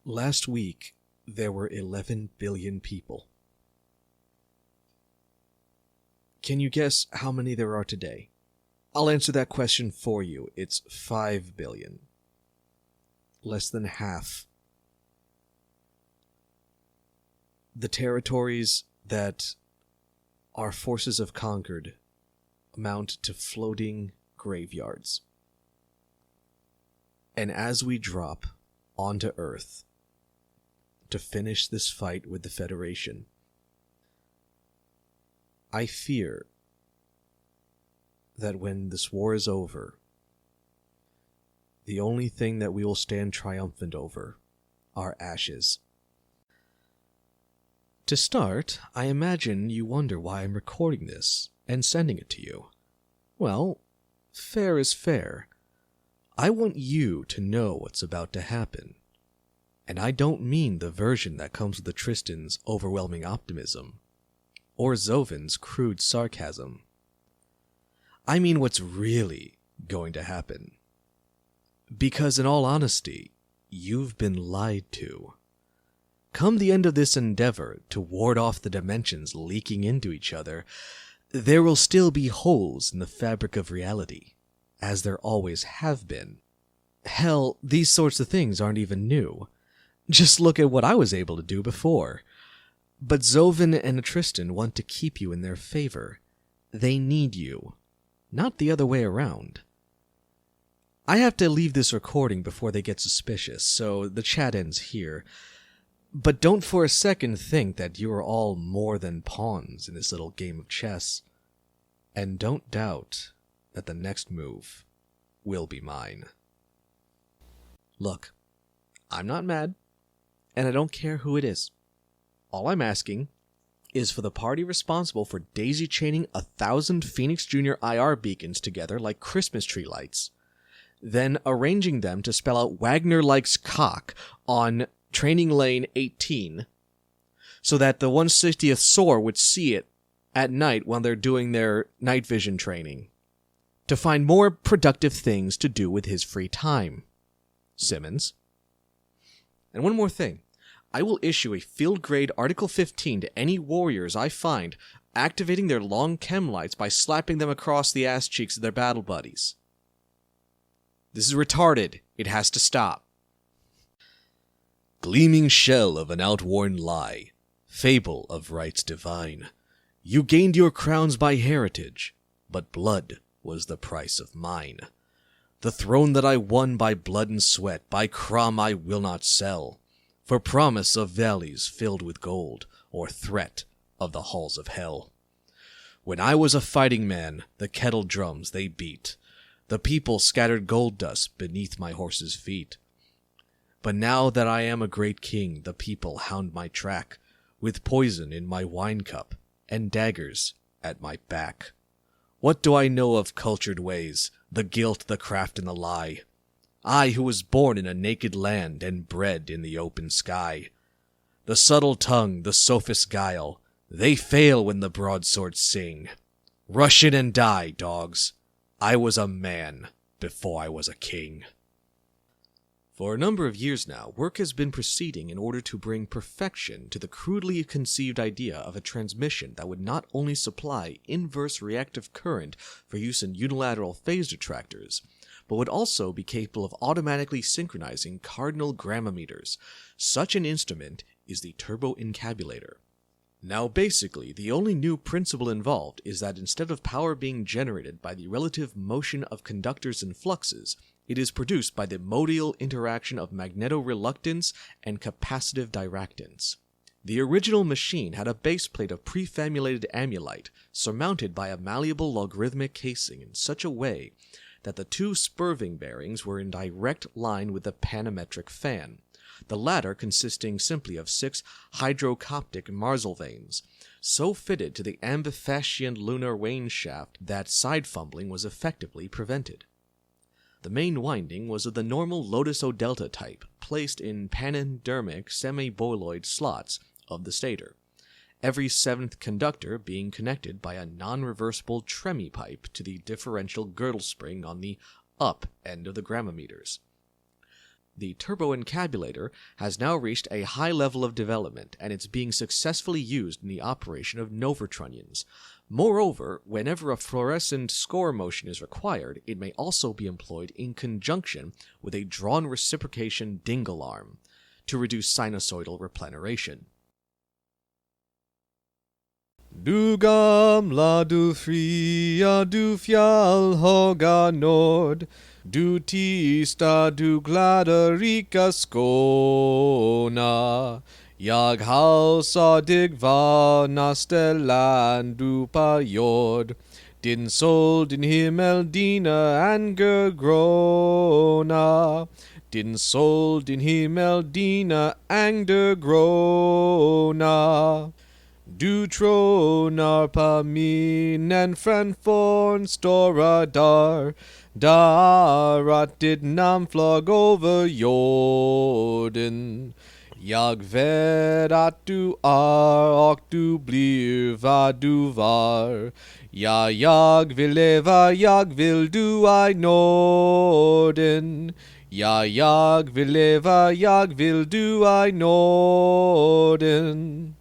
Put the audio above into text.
Last week, there were 11 billion people. Can you guess how many there are today? I'll answer that question for you. It's 5 billion. Less than half. The territories that our forces have conquered amount to floating graveyards. And as we drop onto Earth to finish this fight with the Federation, I fear that when this war is over, the only thing that we will stand triumphant over are ashes. To start, I imagine you wonder why I'm recording this and sending it to you. Well, fair is fair. I want you to know what's about to happen. And I don't mean the version that comes with the Tristan's overwhelming optimism, or Zovin's crude sarcasm. I mean what's really going to happen. Because in all honesty, you've been lied to. Come the end of this endeavor to ward off the dimensions leaking into each other, there will still be holes in the fabric of reality, as there always have been. Hell, these sorts of things aren't even new. Just look at what I was able to do before. But Zovin and Tristan want to keep you in their favor. They need you, not the other way around. I have to leave this recording before they get suspicious, so the chat ends here. But don't for a second think that you are all more than pawns in this little game of chess. And don't doubt that the next move will be mine. Look, I'm not mad, and I don't care who it is. All I'm asking is for the party responsible for daisy-chaining 1,000 Phoenix Jr. IR beacons together like Christmas tree lights, then arranging them to spell out Wagner likes cock on Training Lane 18, so that the 160th SOAR would see it at night when they're doing their night vision training, to find more productive things to do with his free time. Simmons. And one more thing. I will issue a field-grade Article 15 to any warriors I find activating their long chem lights by slapping them across the ass cheeks of their battle buddies. This is retarded. It has to stop. Gleaming shell of an outworn lie, fable of rights divine. You gained your crowns by heritage, but blood was the price of mine. The throne that I won by blood and sweat, by crom I will not sell, for promise of valleys filled with gold, or threat of the halls of hell. When I was a fighting man, the kettle drums they beat. The people scattered gold dust beneath my horse's feet. But now that I am a great king, the people hound my track, with poison in my wine cup, and daggers at my back. What do I know of cultured ways, the guilt, the craft, and the lie? I who was born in a naked land, and bred in the open sky. The subtle tongue, the sophist guile, they fail when the broadswords sing. Rush in and die, dogs. I was a man before I was a king. For a number of years now, work has been proceeding in order to bring perfection to the crudely conceived idea of a transmission that would not only supply inverse reactive current for use in unilateral phase detractors, but would also be capable of automatically synchronizing cardinal grammometers. Such an instrument is the turboencabulator. Now basically, the only new principle involved is that instead of power being generated by the relative motion of conductors and fluxes, it is produced by the modal interaction of magnetoreluctance and capacitive diractance. The original machine had a base plate of prefamulated amulite, surmounted by a malleable logarithmic casing in such a way that the two spurving bearings were in direct line with the panometric fan, the latter consisting simply of 6 hydrocoptic Marsal so fitted to the ambifascian lunar wane shaft that side fumbling was effectively prevented. The main winding was of the normal Lotus O delta type, placed in panendermic semi-boloid slots of the stator, every 7th conductor being connected by a non-reversible Tremi pipe to the differential girdle spring on the up end of the grammometers. The turboencabulator has now reached a high level of development, and it's being successfully used in the operation of novatrunnions. Moreover, whenever a fluorescent score motion is required, it may also be employed in conjunction with a drawn reciprocation dingle arm to reduce sinusoidal repleneration. Du gamla, du fria, du fjallhöga nord, du tista, du glada, rika Skåne. Jag hälsar dig varmaste land du på jord. Din sol, din himmel, dina anger gråna. Din sol, din himmel, dina anger gråna. Du trånar på minnen framför stora där att ditt namn flög över jorden. Jag vet att du är och du blir vad du var. Ja, jag vill leva, jag vill du i Norden. Ja, jag vill leva, jag vill du i Norden.